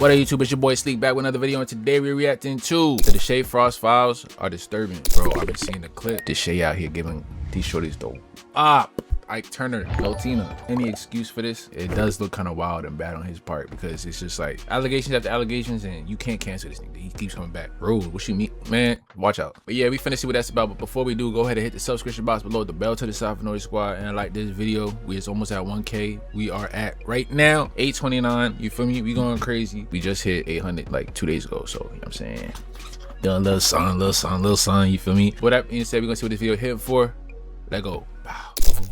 What up, YouTube? It's your boy Sleek back with another video, and today we're reacting to the Deshae Frost files are disturbing. Bro, I've been seeing the clip. Deshae out here giving these shorties the Ike Turner, Latina. Any excuse for this? It does look kind of wild and bad on his part because it's just like allegations after allegations, and you can't cancel this nigga. He keeps coming back. Bro, what you mean? Man, watch out. But yeah, we finna see what that's about. But before we do, go ahead and hit the subscription box below, the bell to the side for Noise Squad, and like this video. We is almost at 1K. We are at right now 829. You feel me? We going crazy. We just hit 800 like 2 days ago. So you know what I'm saying? Done little song. You feel me? With that being said, we're gonna see what this video hit for. Let go.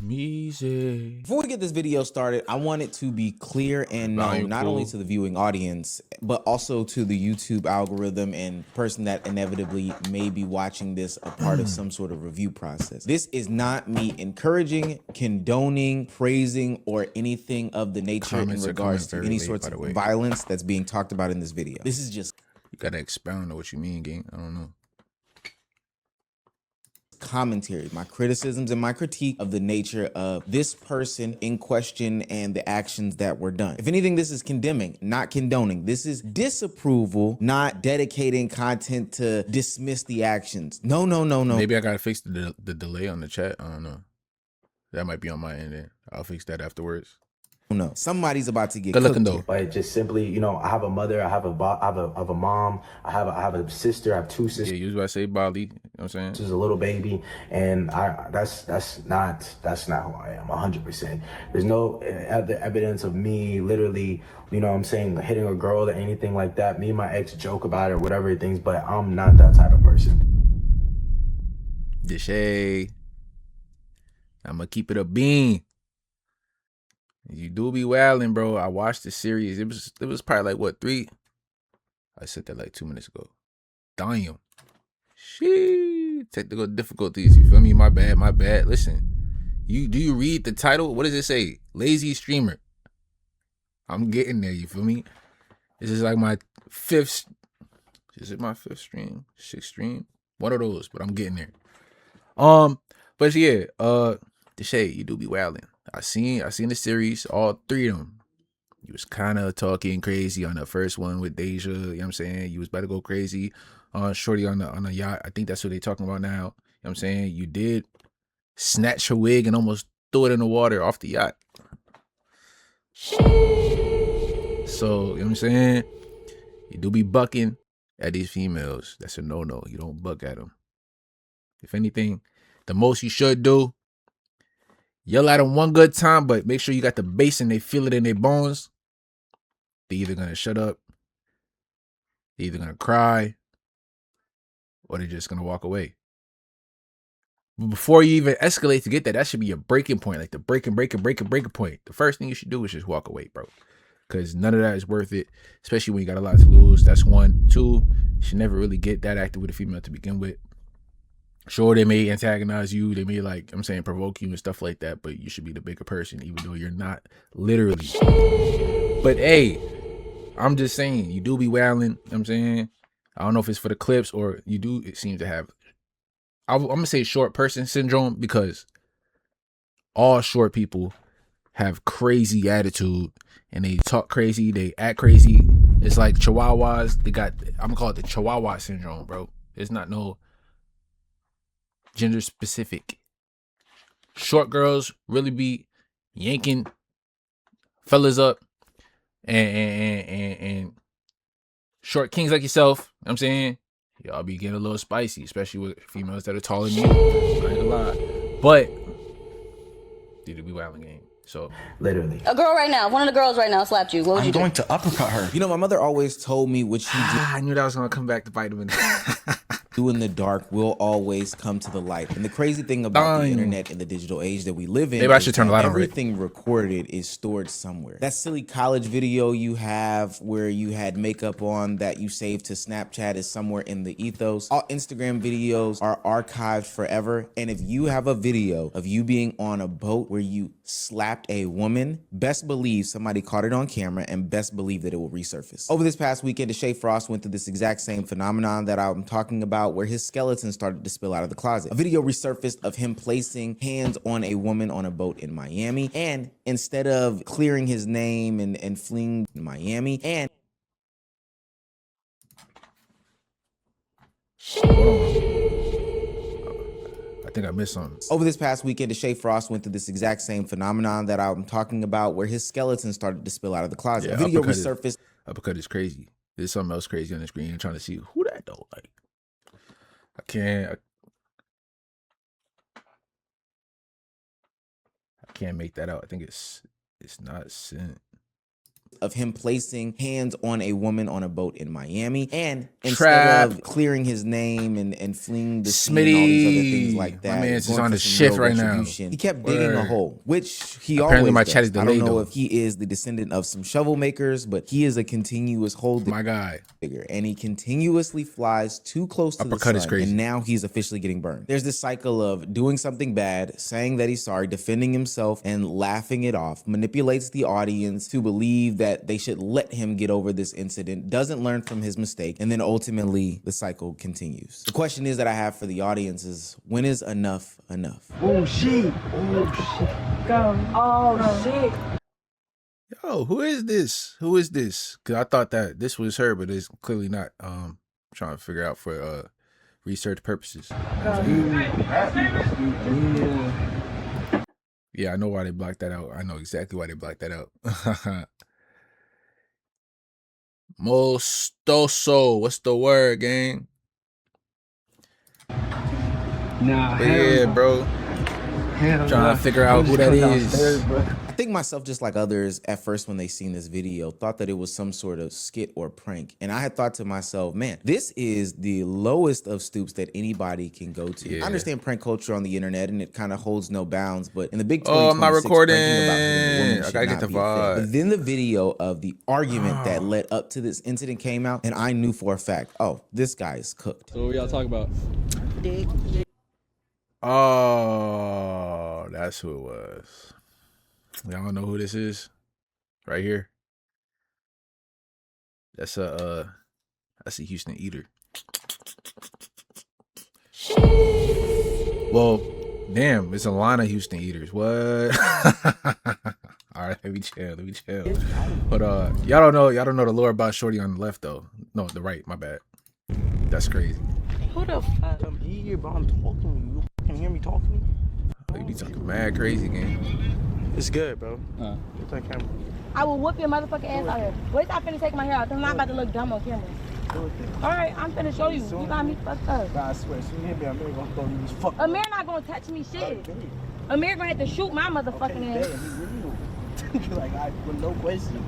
Easy. Before we get this video started, I want it to be clear and known not only to the viewing audience, but also to the YouTube algorithm and person that inevitably may be watching this a part of some sort of review process. This is not me encouraging, condoning, praising, or anything of the nature in regards to any sorts of violence that's being talked about in this video. This is just... You gotta expound on what you mean, gang. I don't know. Commentary, my criticisms and my critique of the nature of this person in question and the actions that were done. If anything, this is condemning, not condoning. This is disapproval, not dedicating content to dismiss the actions. No. Maybe I gotta fix the delay on the chat. I don't know. That might be on my end. I'll fix that afterwards. No, somebody's about to get good looking though. But just simply, you know, I have a mother, I have a mom, I have a sister, I have two sisters. Yeah, you was about to say Bali. You know what I'm saying? She's a little baby, and that's not who I am. 100%. There's no other evidence of me literally, you know what I'm saying, hitting a girl or anything like that. Me and my ex joke about it or whatever things, but I'm not that type of person. Deshae, I'ma keep it a bean. You do be wilding, bro. I watched the series. It was probably like what, 3? I said that like 2 minutes ago. Damn. Shit. Technical difficulties. You feel me? My bad. Listen. Do you read the title? What does it say? Lazy streamer. I'm getting there, you feel me? This is like my 5th. Is it my 5th stream? 6th stream? One of those, but I'm getting there. But yeah, Deshae, you do be wilding. I seen the series, all 3 of them. You was kind of talking crazy on the first one with Deja, you know what I'm saying? You was about to go crazy on Shorty on the yacht. I think that's what they talking about now. You know what I'm saying? You did snatch her wig and almost threw it in the water off the yacht. So, you know what I'm saying? You do be bucking at these females. That's a no-no. You don't buck at them. If anything, the most you should do, yell at them one good time, but make sure you got the bass and they feel it in their bones. They're either going to shut up, they're either going to cry, or they're just going to walk away. But before you even escalate to get that should be your breaking point, like the breaking point. The first thing you should do is just walk away, bro. Because none of that is worth it, especially when you got a lot to lose. That's 1. 2, you should never really get that active with a female to begin with. Sure, they may antagonize you, they may, like I'm saying, provoke you and stuff like that, but you should be the bigger person, even though you're not literally. But hey, I'm just saying, you do be wailing, you know what I'm saying? I don't know if it's for the clips or you do, it seems to have, I'm gonna say short person syndrome, because all short people have crazy attitude and they talk crazy, they act crazy. It's like chihuahuas, I'm gonna call it the chihuahua syndrome, bro. It's not no gender specific. Short girls really be yanking fellas up, and short kings like yourself, you know what I'm saying, y'all be getting a little spicy, especially with females that are taller than you. I ain't gonna lie. But did it be wilding game? So Literally, a girl right now, one of the girls right now slapped you. What would you do? I'm going to uppercut her. You know, my mother always told me what she did. I knew that was gonna come back to bite him in Do in the dark will always come to the light. And the crazy thing about the internet and the digital age that we live in, maybe I should turn the light on. Everything recorded is stored somewhere. That silly college video you have where you had makeup on that you saved to Snapchat is somewhere in the ethos. All Instagram videos are archived forever. And if you have a video of you being on a boat where you slapped a woman, best believe somebody caught it on camera, and best believe that it will resurface. Over this past weekend, Deshae Frost went through this exact same phenomenon that I'm talking about, where his skeleton started to spill out of the closet. A video resurfaced of him placing hands on a woman on a boat in Miami, and instead of clearing his name and fleeing to Miami and Hold on. I think I missed something. Over this past weekend, Deshae Frost went through this exact same phenomenon that I'm talking about, where his skeleton started to spill out of the closet. Yeah, A video resurfaced. Uppercut is crazy. There's something else crazy on the screen. I'm trying to see who that though. Like, I can't make that out. I think it's not sent. Of him placing hands on a woman on a boat in Miami, and instead of clearing his name and fleeing the scene and all these other things like that, my man's is going on for the some shift real right now. retribution, he kept digging a hole, which he Apparently always my does. chat is I don't delayed, know though. if he is the descendant of some shovel makers, but he is a continuous hole digger. My guy. And he continuously flies too close to Uppercut the is sun, crazy. and now he's officially getting burned. There's this cycle of doing something bad, saying that he's sorry, defending himself, and laughing it off, manipulates the audience to believe that they should let him get over this incident, doesn't learn from his mistake, and then ultimately the cycle continues. The question is that I have for the audience is, when is enough enough? Oh shit. Oh shit. Go. Oh shit. Yo, who is this? Who is this? Cause I thought that this was her, but it's clearly not. Trying to figure out for research purposes. Yeah, I know why they blocked that out. I know exactly why they blocked that out. Mostoso, what's the word, gang? Nah, But yeah, bro. Trying to figure out who that is. I think myself, just like others, at first when they seen this video, thought that it was some sort of skit or prank. And I had thought to myself, man, this is the lowest of stoops that anybody can go to. Yeah. I understand prank culture on the internet, and it kind of holds no bounds, but in the big Oh, I'm not 2026, recording. pranking about hitting a woman I should gotta get not the be a thing. vibe. But then the video of the argument that led up to this incident came out, and I knew for a fact, oh, this guy is cooked. So what y'all talking about? Oh, that's who it was. Y'all know who this is? Right here. That's a Houston eater. Well, damn, it's a line of Houston eaters. What? All right, let me chill. But y'all don't know the lore about Shorty on the left though. No, the right. My bad. That's crazy. Who the fuck? I'm here, bro. I'm talking to you. You can hear me talking to you? They be talking mad crazy, gang. It's good, bro. Get that camera. I will whoop your motherfucking ass out here. Wait till I finna take my hair out, because I'm not about to look dumb on camera. Alright, I'm finna show you. You got me fucked up. Nah, I swear, as soon as you hit me, I'm gonna throw you this fuck. Amir not gonna touch me shit. Amir gonna have to shoot my motherfucking ass. Like, with no question.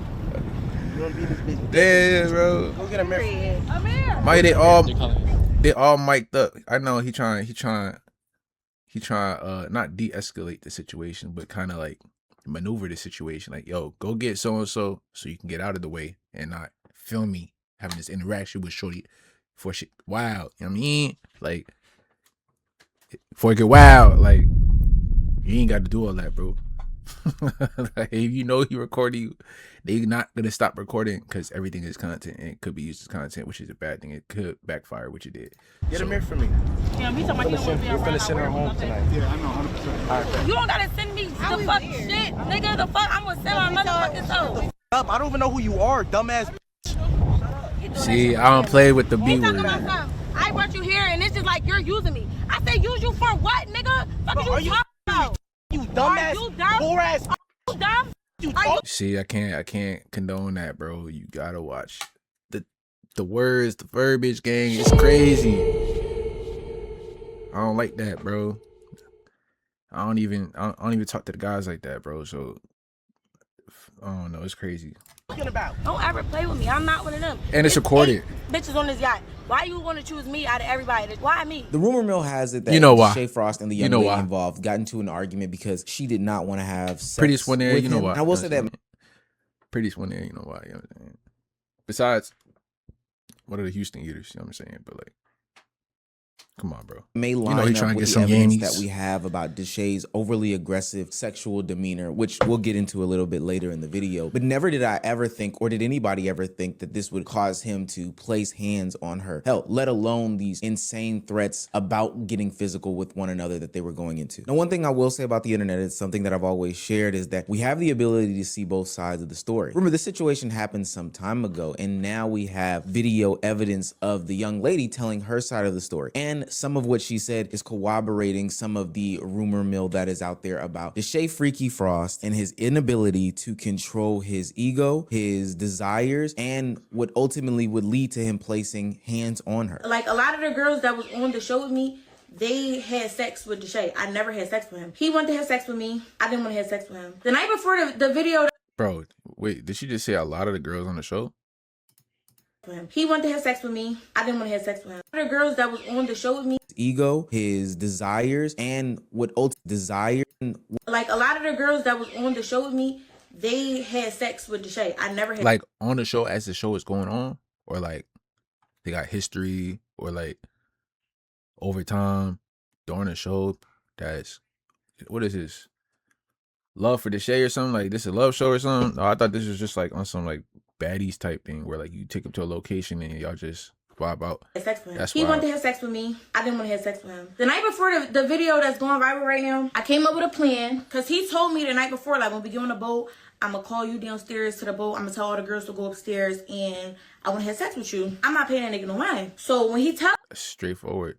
You wanna be this bitch? Damn, bro. Go get Amir. Amir! Mike, they all mic'd up. I know he trying not de-escalate the situation, but kind of like maneuver the situation. Like, yo, go get so and so you can get out of the way and not film me having this interaction with Shorty for shit wild. You know what I mean? Like, before it get wild, like, you ain't got to do all that, bro. Like, if you know he recording you, they not gonna stop recording because everything is content and it could be used as content, which is a bad thing. It could backfire, which it did. Get Amir for me. Damn, you talking about You're finna send her home tonight. Yeah, I know, 100%. All right, You don't gotta send me the fuck shit, nigga. The fuck, I'm gonna send my motherfucking soul. I don't even know who you are, dumbass. See, I don't play with the B Ain't talking word. about something. I brought you here, and it's just like you're using me. I say use you for what, nigga? Fuck Bro, is you talking about? You dumbass, Are you dumb? poor ass. You dumb? You Are you See, I can't condone that, bro. You gotta watch the words, the verbiage, gang. It's crazy. I don't like that, bro. I don't even talk to the guys like that, bro. So I don't know. It's crazy. About? Don't ever play with me. I'm not one of them. And it's There's recorded. 8 bitches on this yacht. Why you want to choose me out of everybody? Why me? The rumor mill has it that You know why. Deshae Frost and the young You know lady why. involved got into an argument because she did not want to have sex Prettiest one there, with you know him. why. And I will say that Prettiest one there, you know why. You know what I'm saying? Besides, what are the Houston eaters? You know what I'm saying? But like, Come on, bro. May line You know he up trying to with get the some evidence yammies. that we have about Deshae's overly aggressive sexual demeanor, which we'll get into a little bit later in the video. But never did I ever think, or did anybody ever think, that this would cause him to place hands on her. Hell, let alone these insane threats about getting physical with one another that they were going into. Now, one thing I will say about the internet, is something that I've always shared, is that we have the ability to see both sides of the story. Remember, this situation happened some time ago, and now we have video evidence of the young lady telling her side of the story. And some of what she said is corroborating some of the rumor mill that is out there about Deshae Freaky Frost and his inability to control his ego, his desires, and what ultimately would lead to him placing hands on her. Like, a lot of the girls that was on the show with me, they had sex with Deshae. I never had sex with him. He wanted to have sex with me. I didn't want to have sex with him. The night before the video... Bro, wait, did she just say a lot of the girls on the show? He wanted to have sex with me. I didn't want to have sex with him. The girls that was on the show with me, Ego, his desires, and what desire. like, a lot of the girls that was on the show with me, they had sex with Deshae. I never had. Like on the show as the show is going on, or like they got history, or like over time during the show. That's what is this? Love for Deshae or something? Like this is a love show or something? Oh, I thought this was just like on some like baddies type thing where like you take him to a location and y'all just vibe out. Sex with him. That's He wild. wanted to have sex with me. I didn't want to have sex with him. The night before the video that's going viral right now, I came up with a plan, because he told me the night before, like, when we get on the boat, I'm going to call you downstairs to the boat. I'm going to tell all the girls to go upstairs, and I want to have sex with you. I'm not paying that nigga no mind. So when he tells Straightforward.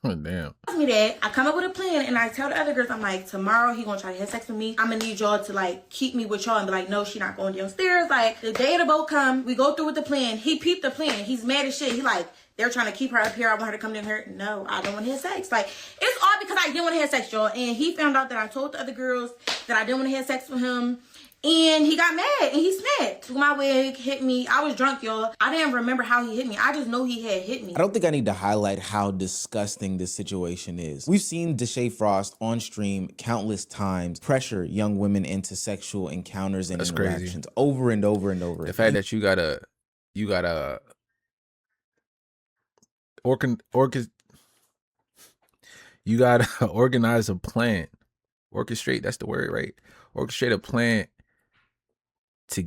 Damn. me that, I come up with a plan, and I tell the other girls, I'm like, tomorrow he gonna try to have sex with me. I'm gonna need y'all to like keep me with y'all and be like, no, she not going downstairs. Like, the day of the boat come, we go through with the plan. He peeped the plan. He's mad as shit. He like, they're trying to keep her up here. I want her to come down here. No, I don't want to have sex. Like, it's all because I didn't want to have sex, y'all. And he found out that I told the other girls that I didn't want to have sex with him. And he got mad and he snapped. Took my wig, hit me. I was drunk, y'all. I didn't remember how he hit me. I just know he had hit me. I don't think I need to highlight how disgusting this situation is. We've seen Deshae Frost on stream countless times pressure young women into sexual encounters and That's interactions crazy. over and over and over. The fact that you gotta organize a plan. Orchestrate, that's the word, right? Orchestrate a plan to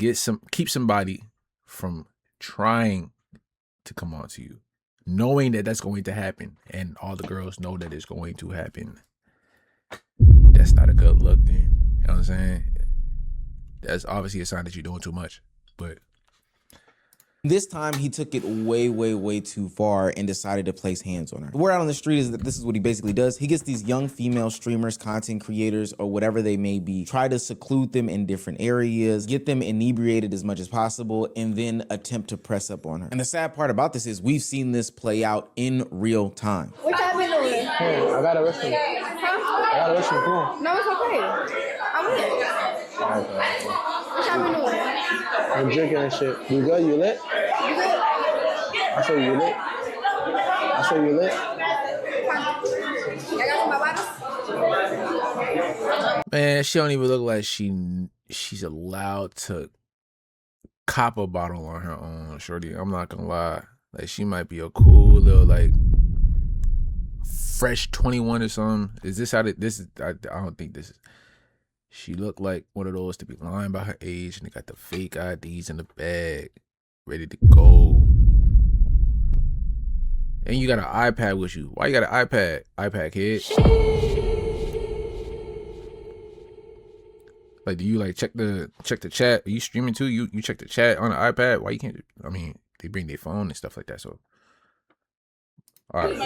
keep somebody from trying to come on to you, knowing that that's going to happen, and all the girls know that it's going to happen. That's not a good look, man. You know what I'm saying? That's obviously a sign that you're doing too much. But this time, he took it way, way, way too far and decided to place hands on her. The word out on the street is that this is what he basically does. He gets these young female streamers, content creators, or whatever they may be, try to seclude them in different areas, get them inebriated as much as possible, and then attempt to press up on her. And the sad part about this is we've seen this play out in real time. What y'all been doing? Hey, I gotta listen. Huh? I gotta listen. Come on. No, it's okay. I'm lit. What y'all been doing? I'm drinking and shit. You good? You lit? You good? I saw you lit. I saw you lit. Y'all got some bottles? man, she don't even look like she's allowed to cop a bottle on her own, shorty. I'm not gonna lie. Like, she might be a cool little like fresh 21 or something. Is this how this is? I don't think this is. She looked like one of those to be lying about her age, and they got the fake IDs in the bag, ready to go. And you got an iPad with you. Why you got an iPad? iPad, kid. Like, do you like check the chat? Are you streaming too? You check the chat on the iPad? Why you can't? I mean, they bring their phone and stuff like that. So, all right.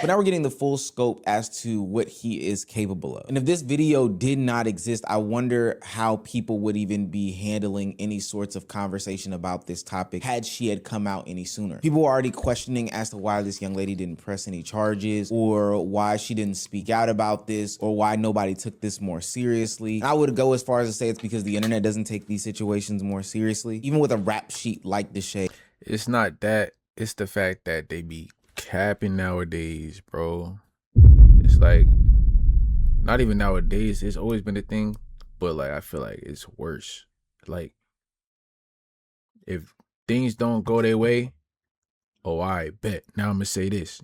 But now we're getting the full scope as to what he is capable of. And if this video did not exist, I wonder how people would even be handling any sorts of conversation about this topic had she had come out any sooner. People were already questioning as to why this young lady didn't press any charges, or why she didn't speak out about this, or why nobody took this more seriously. And I would go as far as to say it's because the internet doesn't take these situations more seriously. Even with a rap sheet like Deshae. It's not that. It's the fact that they be capping nowadays, bro. It's like, not even nowadays. It's always been a thing, but like, I feel like it's worse. Like, if things don't go their way, Oh, I bet. Now I'm gonna say this.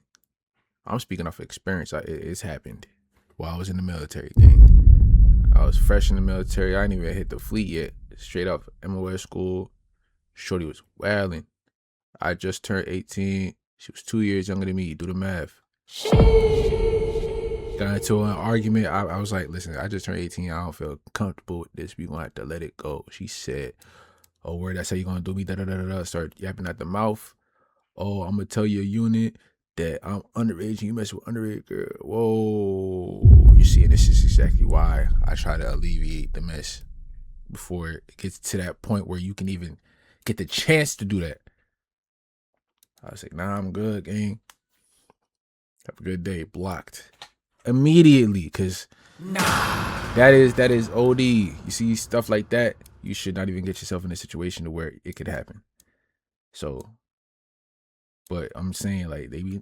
I'm speaking off experience. It's happened while I was in the military. Gang. I was fresh in the military. I didn't even hit the fleet yet. Straight off MOS school. Shorty was wilding. I just turned 18. She was 2 years younger than me. Do the math. Got into an argument. I was like, listen, I just turned 18. I don't feel comfortable with this. We gonna have to let it go. She said, oh, word, that's how you gonna do me? Da da da da da. Start yapping at the mouth. Oh, I'm gonna tell your unit that I'm underage and you mess with underage girl. Whoa. You see, and this is exactly why I try to alleviate the mess before it gets to that point where you can even get the chance to do that. I was like, nah, I'm good, gang. Have a good day. Blocked. Immediately, because that is OD. You see stuff like that, you should not even get yourself in a situation to where it could happen. So, but I'm saying, like, they be...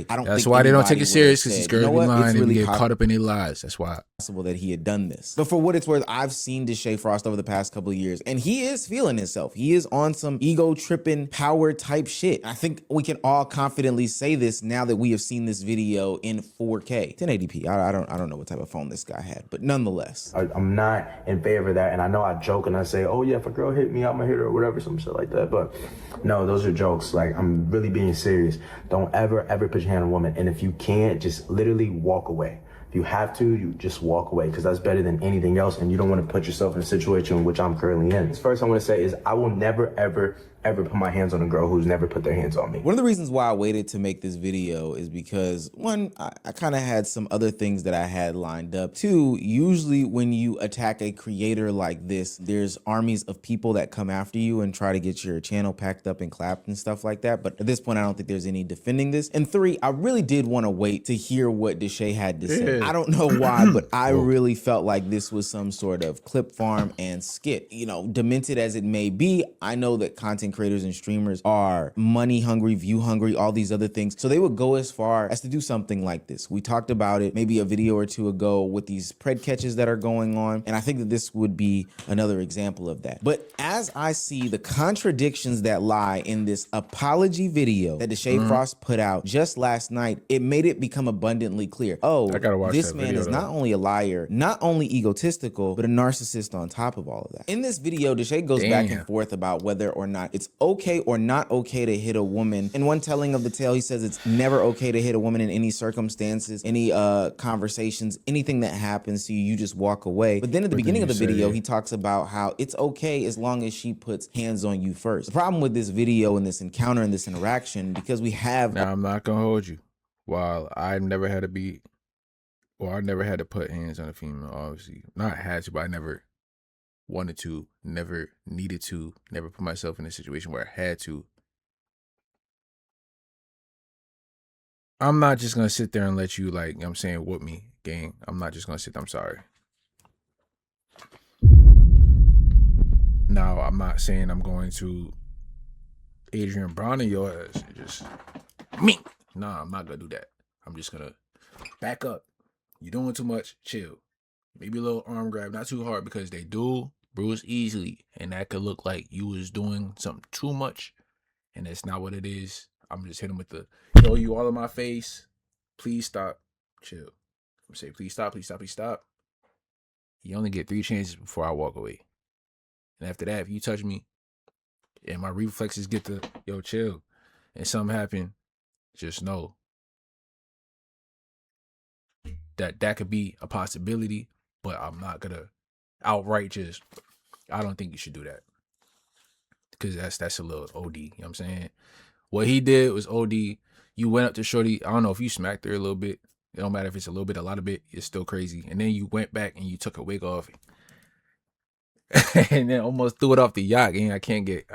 That's why they don't take it serious, because these girls be lying and get caught up in their lies. That's why. Possible that he had done this. But for what it's worth, I've seen Deshae Frost over the past couple of years, and he is feeling himself. He is on some ego tripping power type shit. I think we can all confidently say this now that we have seen this video in 4K, 1080p. I don't know what type of phone this guy had, but nonetheless, I'm not in favor of that. And I know I joke and I say, oh yeah, if a girl hit me, I'm gonna hit her or whatever, some shit like that. But no, those are jokes. Like, I'm really being serious. Don't ever put your hand on a woman. And if you can't, just literally walk away. If you have to, you just walk away, because that's better than anything else, and you don't want to put yourself in a situation in which I'm currently in. First, I want to say is I will never, ever put my hands on a girl who's never put their hands on me. One of the reasons why I waited to make this video is because, one, I kind of had some other things that I had lined up. Two, usually when you attack a creator like this, there's armies of people that come after you and try to get your channel packed up and clapped and stuff like that. But at this point, I don't think there's any defending this. And three, I really did want to wait to hear what Deshae had to say. I don't know why, but I really felt like this was some sort of clip farm and skit. You know, demented as it may be, I know that content creators and streamers are money hungry, view hungry, all these other things. So they would go as far as to do something like this. We talked about it maybe a video or two ago with these pred catches that are going on. And I think that this would be another example of that. But as I see the contradictions that lie in this apology video that Deshae Frost put out just last night, it made it become abundantly clear. Oh, this man is not only a liar, not only egotistical, but a narcissist on top of all of that. In this video, Deshae goes back and forth about whether or not it's okay or not okay to hit a woman. In one telling of the tale, he says it's never okay to hit a woman in any circumstances, any conversations, anything that happens to you, you just walk away. But then at the beginning of the video, he talks about how it's okay as long as she puts hands on you first. The problem with this video and this encounter and this interaction, because we have... Now, I'm not gonna hold you. While I've never had to be... Well, I never had to put hands on a female, obviously. Not had to, but I never wanted to, never needed to, never put myself in a situation where I had to. I'm not just going to sit there and let you, like, you know what I'm saying, whoop me, gang. I'm not just going to sit there. I'm sorry. Now, I'm not saying I'm going to Adrian Brown in your ass and just me. Nah, I'm not going to do that. I'm just going to back up. You're doing too much. Chill. Maybe a little arm grab, not too hard, because they do bruise easily, and that could look like you was doing something too much, and that's not what it is. I'm just hitting with the, yo, you all in my face. Please stop. Chill. I'm saying, please stop, please stop, please stop. You only get 3 chances before I walk away. And after that, if you touch me and my reflexes get to, yo, chill, and something happen, just know that could be a possibility, but I'm not gonna outright just, I don't think you should do that, because that's a little OD. You know what I'm saying? What he did was OD. You went up to shorty, I don't know if you smacked her a little bit, it don't matter if it's a little bit, a lot of bit, it's still crazy. And then you went back and you took her wig off and then almost threw it off the yacht. And I can't get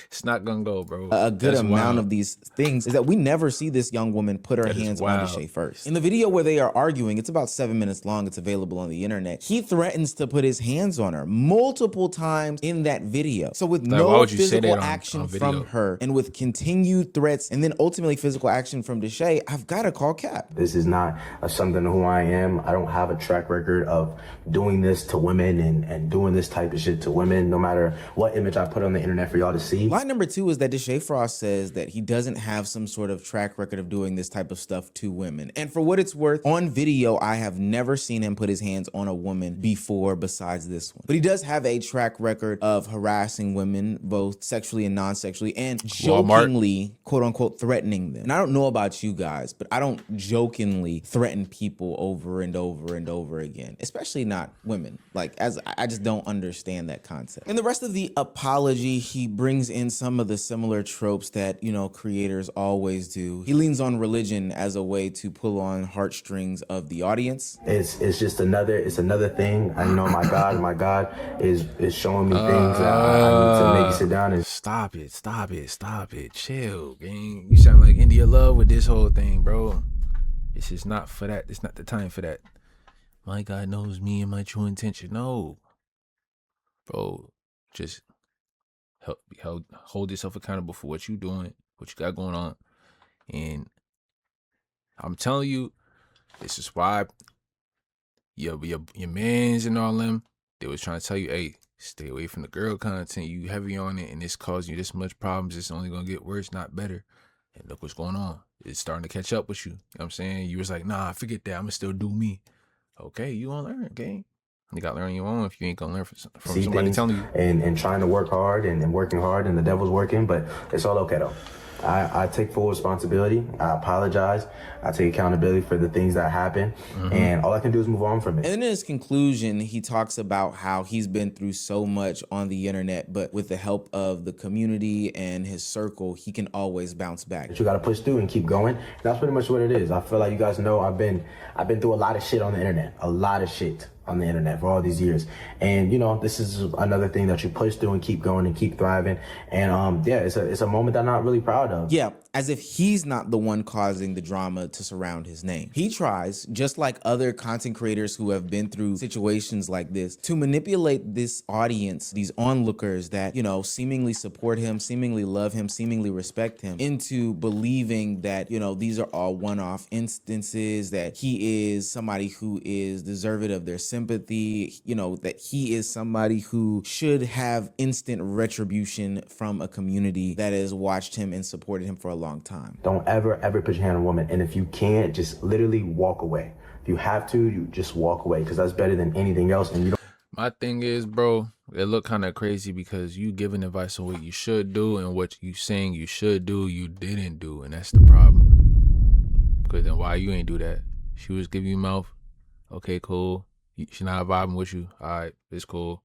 it's not gonna go, bro. A good amount of these things is that we never see this young woman put her hands on Deshae first. In the video where they are arguing, it's about 7 minutes long, it's available on the internet, he threatens to put his hands on her multiple times in that video. So with no physical action from her, and with continued threats, and then ultimately physical action from Deshae, I've got to call cap. This is not something who I am. I don't have a track record of doing this to women and doing this type of shit to women, no matter what image I put on the internet for y'all to see. see. Line number 2 is that Deshae Frost says that he doesn't have some sort of track record of doing this type of stuff to women. And for what it's worth, on video, I have never seen him put his hands on a woman before besides this one. But he does have a track record of harassing women, both sexually and non-sexually, and jokingly, quote unquote, threatening them. And I don't know about you guys, but I don't jokingly threaten people over and over and over again, especially not women. Like, as I just don't understand that concept. And the rest of the apology, he brings in some of the similar tropes that, you know, creators always do. He leans on religion as a way to pull on heartstrings of the audience. It's just another thing. I know my God is showing me things that I need to make you sit down and stop it. Chill, gang. You sound like India Love with this whole thing, bro. This is not for that. It's not the time for that. My God knows me and my true intention. No, bro. Just hold yourself accountable for what you doing, what you got going on. And I'm telling you, this is why your mans and all them, they was trying to tell you, hey, stay away from the girl content. You heavy on it, and it's causing you this much problems. It's only gonna get worse, not better. And look what's going on. It's starting to catch up with you. You know what I'm saying? You was like, nah, forget that. I'm gonna still do me. Okay, you gonna learn, okay? You gotta learn your own if you ain't gonna learn from somebody telling you. And trying to work hard and working hard, and the devil's working, but it's all okay though. I take full responsibility. I apologize. I take accountability for the things that happen. And all I can do is move on from it. And in his conclusion, he talks about how he's been through so much on the internet, but with the help of the community and his circle, he can always bounce back. But you got to push through and keep going. That's pretty much what it is. I feel like you guys know I've been through a lot of shit on the internet. A lot of shit on the internet for all these years. And, you know, this is another thing that you push through and keep going and keep thriving. And, yeah, it's a moment that I'm not really proud of. Yeah, as if he's not the one causing the drama to surround his name. He tries, just like other content creators who have been through situations like this, to manipulate this audience, these onlookers that, you know, seemingly support him, seemingly love him, seemingly respect him, into believing that, you know, these are all one-off instances, that he is somebody who is deserving of their sympathy, you know, that he is somebody who should have instant retribution from a community that has watched him and supported him for a long time. Don't ever put your hand on a woman. And if you can't, just literally walk away. If you have to, you just walk away, because that's better than anything else. And you don't. My thing is, bro, it look kind of crazy because you giving advice on what you should do, and what you saying you should do, you didn't do. And that's the problem. Because then why you ain't do that? She was giving you mouth. Okay, cool. She not vibing with you. All right, it's cool.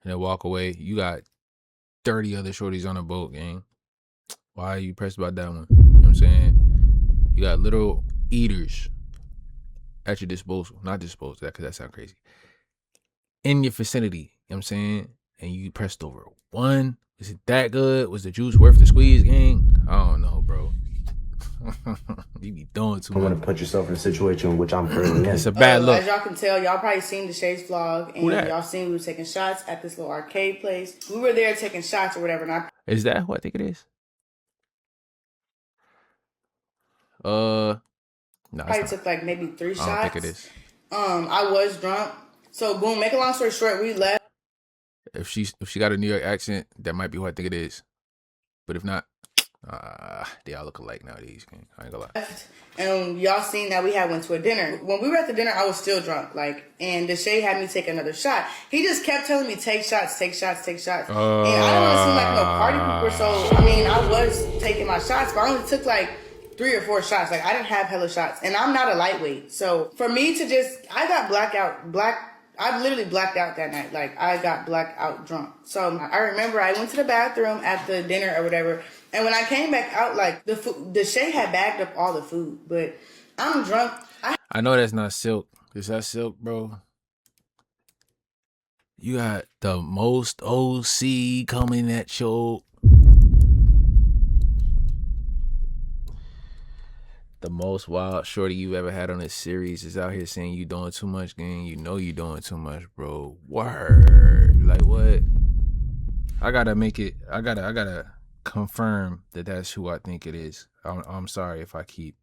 And then walk away. You got 30 other shorties on the boat, gang. Why are you pressed about that one? You know what I'm saying? You got little eaters at your disposal. Not disposal, because that sounds crazy. In your vicinity, you know what I'm saying? And you pressed over one. Is it that good? Was the juice worth the squeeze, gang? I don't know, bro. You be doing too much. You want to put yourself in a situation in which I'm currently in. It's a bad look. As y'all can tell, y'all probably seen Deshae's vlog, and y'all seen we were taking shots at this little arcade place. We were there taking shots or whatever. And Is that who I think it is? No, probably took like maybe 3 shots. I don't think it is. I was drunk. So boom, make a long story short, we left. If she got a New York accent, that might be who I think it is. But if not, they all look alike nowadays. I ain't gonna lie. And y'all seen that we went to a dinner. When we were at the dinner, I was still drunk. And Deshae had me take another shot. He just kept telling me, take shots, take shots, take shots. And I don't want to seem like no party pooper. So, I mean, I was taking my shots, but I only took like 3 or 4 shots. I didn't have hella shots. And I'm not a lightweight. So for me to I got I literally blacked out that night. I got blackout drunk. So I remember I went to the bathroom at the dinner or whatever. And when I came back out, the Deshae had bagged up all the food. But I'm drunk. I know that's not silk. Is that silk, bro? You got the most OC coming at your... The most wild shorty you've ever had on this series is out here saying you doing too much, gang. You know you doing too much, bro. Word. Like, what? I gotta confirm that that's who I think it is. I'm sorry if I keep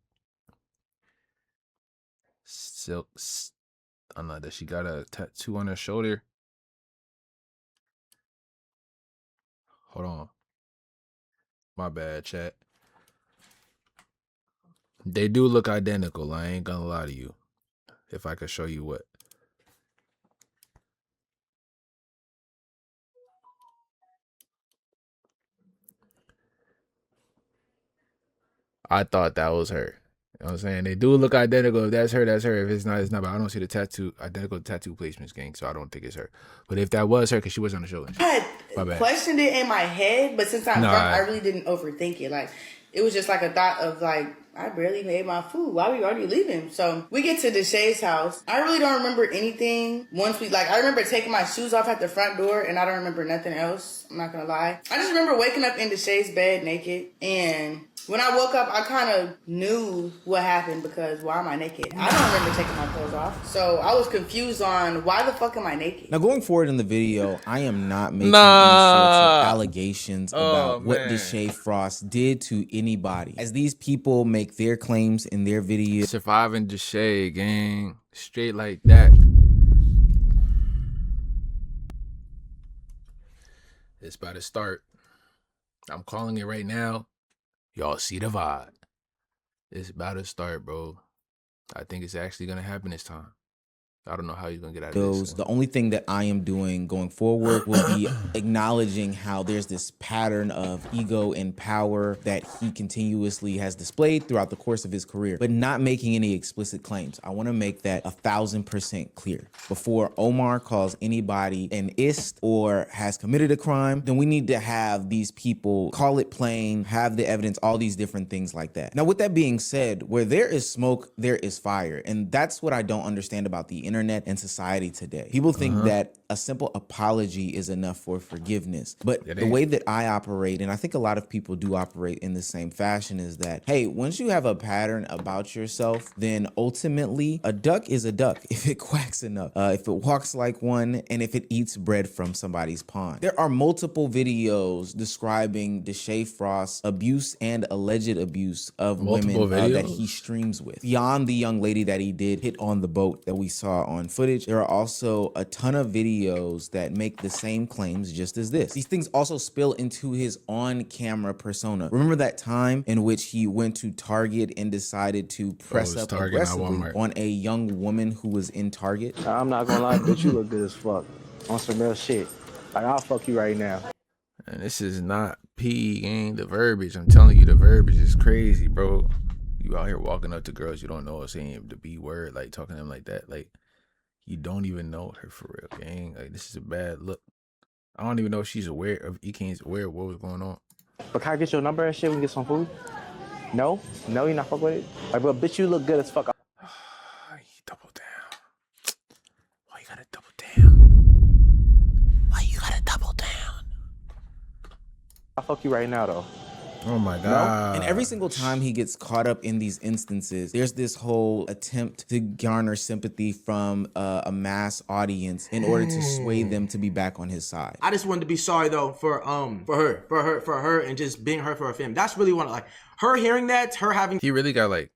silk. I know that she got a tattoo on her shoulder. Hold on. My bad, chat. They do look identical. I ain't gonna lie to you. If I could show you what. I thought that was her. You know what I'm saying? They do look identical. If that's her, that's her. If it's not, it's not. But I don't see the tattoo, identical tattoo placements, gang. So I don't think it's her. But if that was her, because she was on the show. I had My bad. questioned it in my head, but since I'm Nah. drunk, I really didn't overthink it. Like, it was just like a thought of like, I barely made my food. Why are we already leaving? So we get to Deshae's house. I really don't remember anything. I remember taking my shoes off at the front door, and I don't remember nothing else. I'm not gonna lie. I just remember waking up in Deshae's bed naked, and when I woke up, I kind of knew what happened because why am I naked? I don't remember taking my clothes off. So I was confused on why the fuck am I naked? Now, going forward in the video, I am not making any sorts of allegations about what Deshae Frost did to anybody. As these people make their claims in their videos. Surviving Deshae, gang. Straight like that. It's about to start. I'm calling it right now. Y'all see the vibe. It's about to start, bro. I think it's actually going to happen this time. I don't know how he's going to get out of this. The only thing that I am doing going forward will be acknowledging how there's this pattern of ego and power that he continuously has displayed throughout the course of his career, but not making any explicit claims. I want to make that 1,000% clear. Before Omar calls anybody an ist or has committed a crime, then we need to have these people call it plain, have the evidence, all these different things like that. Now, with that being said, where there is smoke, there is fire. And that's what I don't understand about the internet and society today. People think that a simple apology is enough for forgiveness. But the way that I operate, and I think a lot of people do operate in the same fashion, is that, hey, once you have a pattern about yourself, then ultimately a duck is a duck if it quacks enough, if it walks like one, and if it eats bread from somebody's pond. There are multiple videos describing Deshae Frost's abuse and alleged abuse of women that he streams with. Beyond the young lady that he did hit on the boat that we saw on footage, there are also a ton of videos that make the same claims just as this. These things also spill into his on-camera persona. Remember that time in which he went to Target and decided to press up aggressively on a young woman who was in Target? I'm not gonna lie, bitch, you look good as fuck. On some real shit. Like, I'll fuck you right now. And this is not P, gang. The verbiage, I'm telling you, the verbiage is crazy, bro. You out here walking up to girls you don't know, saying the B word, like talking to them like that. Like, you don't even know her for real, gang. Like, this is a bad look. I don't even know if she's aware of Ekan's aware of what was going on. But can I get your number and shit? We can get some food? No? No, you're not fuck with it? Like, bro, bitch, you look good as fuck. You double down. Why you gotta double down? Why you gotta double down? I'll fuck you right now, though. Oh my God. And every single time he gets caught up in these instances, there's this whole attempt to garner sympathy from a mass audience in order to sway them to be back on his side. I just wanted to be sorry though for her and just being her for her family. That's really what like her hearing that, her having. He really got like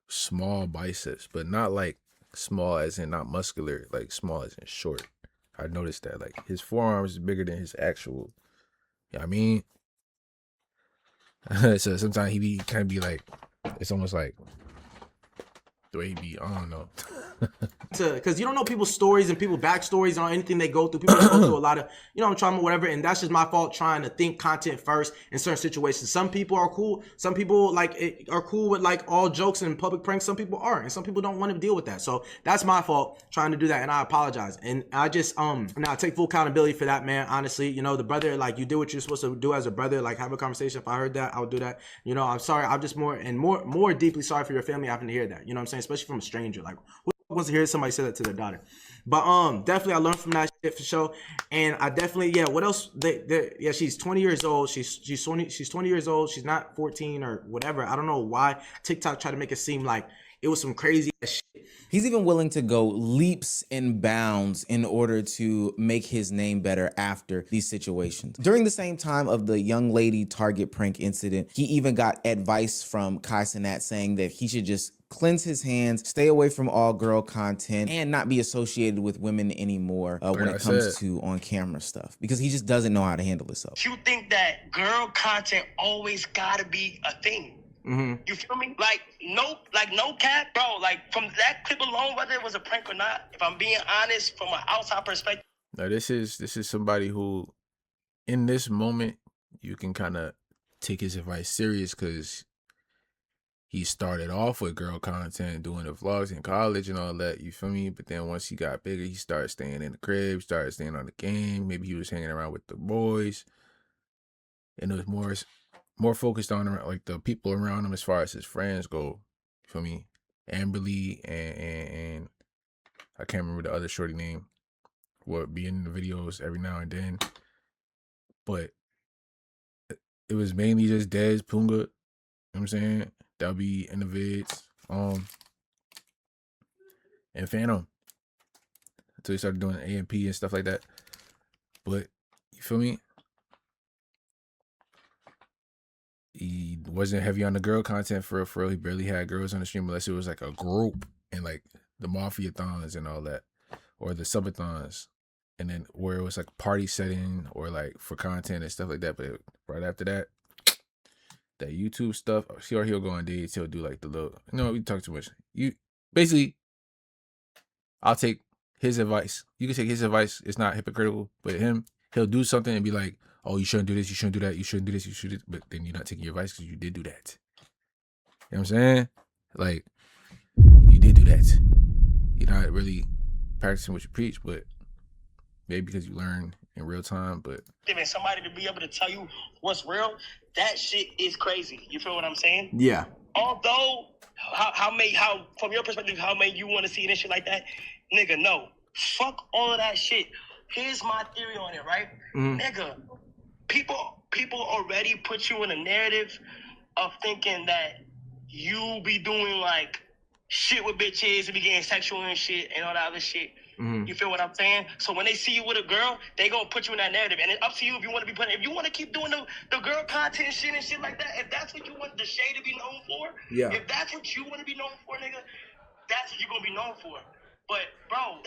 small biceps, but not like small as in not muscular, like small as in short. I noticed that like his forearms is bigger than his actual. You know what I mean? So sometimes he kind of be like, it's almost like the way he be, I don't know. Because you don't know people's stories and people's backstories on anything they go through. People go through a lot of, trauma, whatever. And that's just my fault trying to think content first in certain situations. Some people are cool. Some people are cool with like all jokes and public pranks. Some people aren't. And some people don't want to deal with that. So that's my fault trying to do that. And I apologize. And I just, now I take full accountability for that, man. Honestly, the brother, like you did what you're supposed to do as a brother, like have a conversation. If I heard that, I would do that. I'm sorry. I'm just more deeply sorry for your family having to hear that. You know what I'm saying? Especially from a stranger. Like, wants to hear somebody say that to their daughter. But definitely I learned from that shit for sure. And I definitely, what else? She's 20 years old. She's 20 years old. She's not 14 or whatever. I don't know why TikTok tried to make it seem like it was some crazy ass shit. He's even willing to go leaps and bounds in order to make his name better after these situations. During the same time of the young lady Target prank incident, he even got advice from Kai Cenat saying that he should just cleanse his hands, stay away from all girl content, and not be associated with women anymore when it comes to on-camera stuff, because he just doesn't know how to handle himself. You think that girl content always gotta be a thing? You feel me? Like no cap, bro. Like from that clip alone, whether it was a prank or not, if I'm being honest, from an outside perspective. Now this is somebody who, in this moment, you can kind of take his advice serious, because he started off with girl content, doing the vlogs in college and all that, you feel me? But then once he got bigger, he started staying in the crib, started staying on the game. Maybe he was hanging around with the boys, and it was more focused on like the people around him as far as his friends go. You feel me? Amberly and I can't remember the other shorty name, would be in the videos every now and then. But it was mainly just Dez, Punga, you know what I'm saying? That'll be in the vids. And Phantom. Until he started doing AMP and stuff like that. But you feel me? He wasn't heavy on the girl content for real. He barely had girls on the stream unless it was like a group and like the Mafia-thons and all that. Or the subathons. And then where it was like party setting or like for content and stuff like that. But right after that, that YouTube stuff, sure, he'll go on dates. He'll do like the little, we talk too much. Basically, I'll take his advice. You can take his advice. It's not hypocritical, but he'll do something and be like, oh, you shouldn't do this, you shouldn't do that, you shouldn't do this, you should do this. But then you're not taking your advice because you did do that. You know what I'm saying? Like, you did do that. You're not really practicing what you preach, but maybe because you learn in real time, but Giving somebody to be able to tell you what's real, that shit is crazy. You feel what I'm saying? Yeah. Although, how from your perspective, how may you want to see it and shit like that? Nigga, no. Fuck all of that shit. Here's my theory on it, right? Nigga, people already put you in a narrative of thinking that you be doing like shit with bitches and be getting sexual and shit and all that other shit. You feel what I'm saying? So when they see you with a girl, they gonna put you in that narrative, and it's up to you if you want to be putting. If you want to keep doing the girl content shit and shit like that, if that's what you want Deshae to be known for, if that's what you want to be known for, nigga, that's what you're gonna be known for. But bro,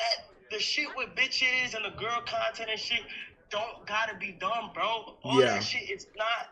the shit with bitches and the girl content and shit don't gotta be done, bro. All that shit is not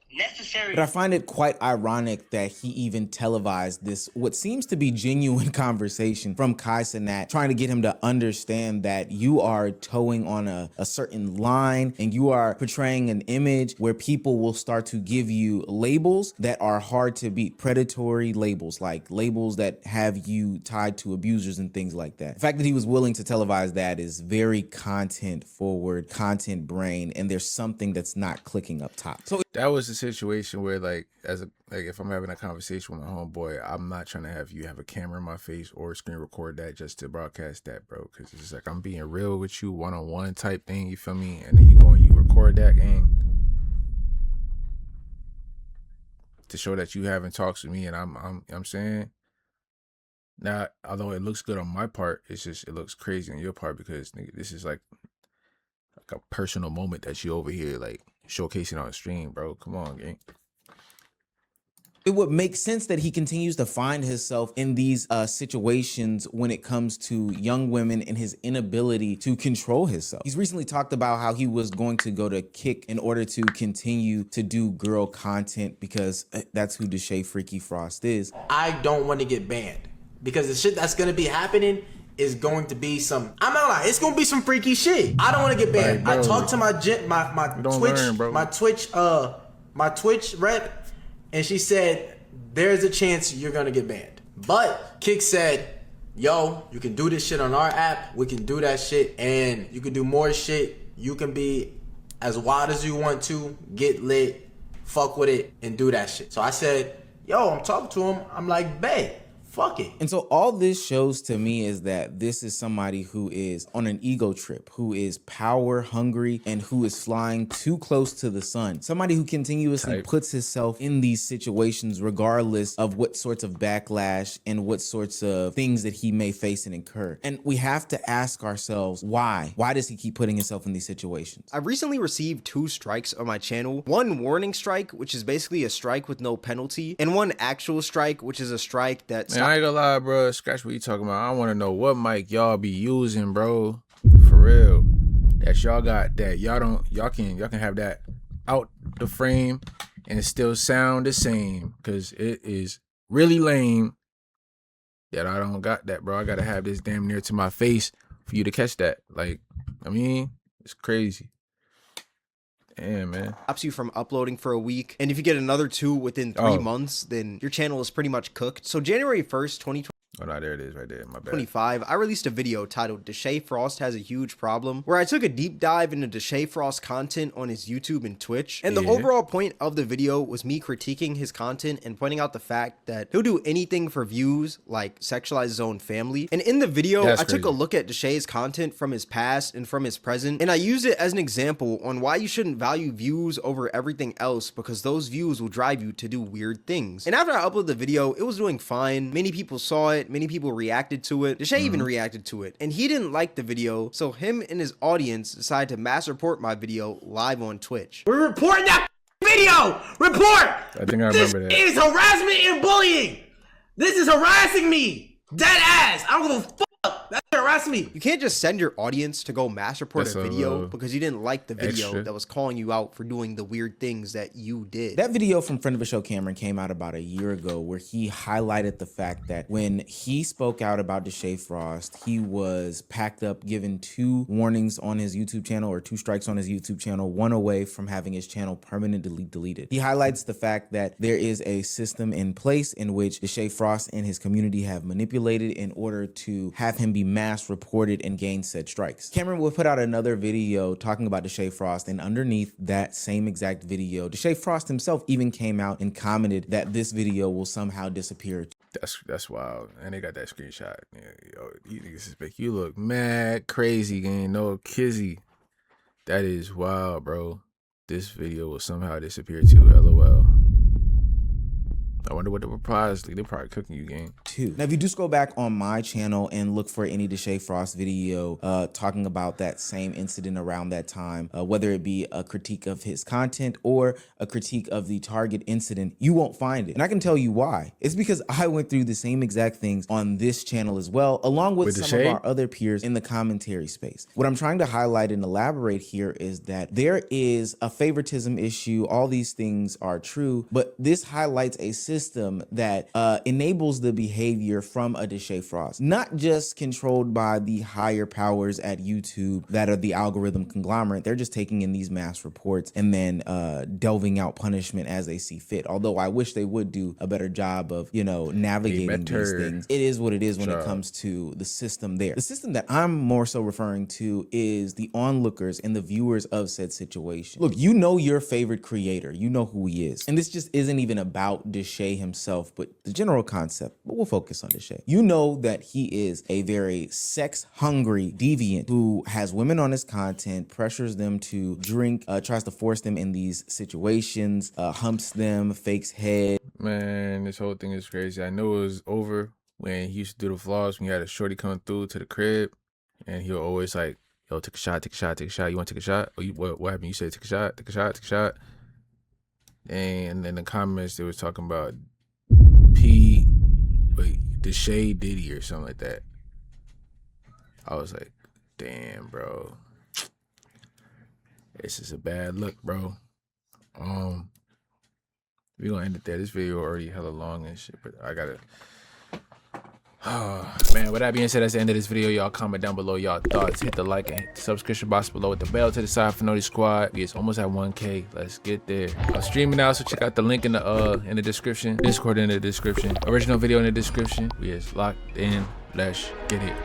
necessary. But I find it quite ironic that he even televised this, what seems to be genuine conversation from Kai Cenat, trying to get him to understand that you are towing on a certain line and you are portraying an image where people will start to give you labels that are hard to beat, predatory labels, like labels that have you tied to abusers and things like that. The fact that he was willing to televise that is very content forward, content brain, and there's something that's not clicking up top. So that was a situation where like if I'm having a conversation with my homeboy, I'm not trying to have you have a camera in my face or screen record that just to broadcast that, bro, because it's just like I'm being real with you, one-on-one type thing, you feel me? And then you go and you record that game to show that you having talks with me, and I'm saying, now although it looks good on my part, it's just it looks crazy on your part because nigga, this is like a personal moment that you over here like showcasing on stream, bro. Come on, gang. It would make sense that he continues to find himself in these situations when it comes to young women and his inability to control himself. He's recently talked about how he was going to go to Kick in order to continue to do girl content because that's who Deshae Freaky Frost is. I don't want to get banned because the shit that's going to be happening is going to be some, I'm not lying, it's going to be some freaky shit. I don't want to get banned. Right, I talked to my Twitch rep, and she said there's a chance you're going to get banned. But Kick said, yo, you can do this shit on our app. We can do that shit, and you can do more shit. You can be as wild as you want to, get lit, fuck with it, and do that shit. So I said, yo, I'm talking to him. I'm like, bae. Fuck it. And so all this shows to me is that this is somebody who is on an ego trip, who is power hungry, and who is flying too close to the sun. Somebody who continuously puts himself in these situations regardless of what sorts of backlash and what sorts of things that he may face and incur. And we have to ask ourselves, why? Why does he keep putting himself in these situations? I recently received 2 strikes on my channel. One warning strike, which is basically a strike with no penalty, and one actual strike, which is a strike that stops I ain't gonna lie, bro. Scratch what you talking about. I want to know what mic y'all be using, bro. For real. That y'all got that y'all can have that out the frame and it still sound the same. Cause it is really lame that I don't got that, bro. I gotta have this damn near to my face for you to catch that. Like, I mean, it's crazy. Damn, man. Stops you from uploading for a week. And if you get another 2 within 3 months, then your channel is pretty much cooked. So January 1st, 2020. Oh, no, there it is right there. My bad. 25, I released a video titled Deshae Frost Has a Huge Problem, where I took a deep dive into Deshae Frost content on his YouTube and Twitch. And the overall point of the video was me critiquing his content and pointing out the fact that he'll do anything for views, like sexualize his own family. And in the video, I took a look at Deshae's content from his past and from his present, and I used it as an example on why you shouldn't value views over everything else, because those views will drive you to do weird things. And after I uploaded the video, it was doing fine. Many people saw it. Many people reacted to it. Deshae even reacted to it, and he didn't like the video, so him and his audience decided to mass report my video live on Twitch. We're reporting that video! Report! I think I remember that. This is harassment and bullying! This is harassing me! Dead ass! I don't give a fuck! That's harassing me! You can't just send your audience to go mass report a video because you didn't like the video that was calling you out for doing the weird things that you did. That video from friend of the show Cameron came out about a year ago, where he highlighted the fact that when he spoke out about Deshae Frost, he was packed up, given 2 warnings on his YouTube channel, or 2 strikes on his YouTube channel, 1 away from having his channel permanently deleted. He highlights the fact that there is a system in place in which Deshae Frost and his community have manipulated in order to have him be mass reported and gain said strikes. Cameron will put out another video talking about Deshae Frost, and underneath that same exact video, Deshae Frost himself even came out and commented that this video will somehow disappear. That's wild. And they got that screenshot. Yeah, yo, you niggas make you look mad crazy, gang. No kizzy. That is wild, bro. This video will somehow disappear too. LOL. I wonder what the replies. They're probably cooking you, gang. Now, if you do scroll back on my channel and look for any Deshae Frost video talking about that same incident around that time, whether it be a critique of his content or a critique of the Target incident, you won't find it. And I can tell you why. It's because I went through the same exact things on this channel as well, along with some of our other peers in the commentary space. What I'm trying to highlight and elaborate here is that there is a favoritism issue. All these things are true, but this highlights a system that enables the behavior from a Deshae Frost, not just controlled by the higher powers at YouTube that are the algorithm conglomerate. They're just taking in these mass reports and then delving out punishment as they see fit. Although I wish they would do a better job of, you know, navigating these things. It is what it is when it comes to the system there. The system that I'm more so referring to is the onlookers and the viewers of said situation. Look, you know your favorite creator. You know who he is. And this just isn't even about Deshae himself, but the general concept. But we'll focus on Deshae. You know that he is a very sex-hungry deviant who has women on his content, pressures them to drink, tries to force them in these situations, humps them, fakes head. Man, this whole thing is crazy. I know it was over when he used to do the vlogs, when he had a shorty come through to the crib, and he'll always like, yo, take a shot, take a shot, take a shot. You want to take a shot? Oh, what happened? You said take a shot, take a shot, take a shot. And in the comments, they was talking about Deshae Diddy or something like that. I was like, damn, bro. This is a bad look, bro. We gonna end it there. This video already hella long and shit, but I gotta. Oh, man, with that being said, that's the end of this video. Y'all comment down below y'all thoughts. Hit the like and hit the subscription box below with the bell to the side for Noti Squad. We is almost at 1K. Let's get there. I'm streaming now, so check out the link in the description. Discord in the description. Original video in the description. We is locked in. Let's get it.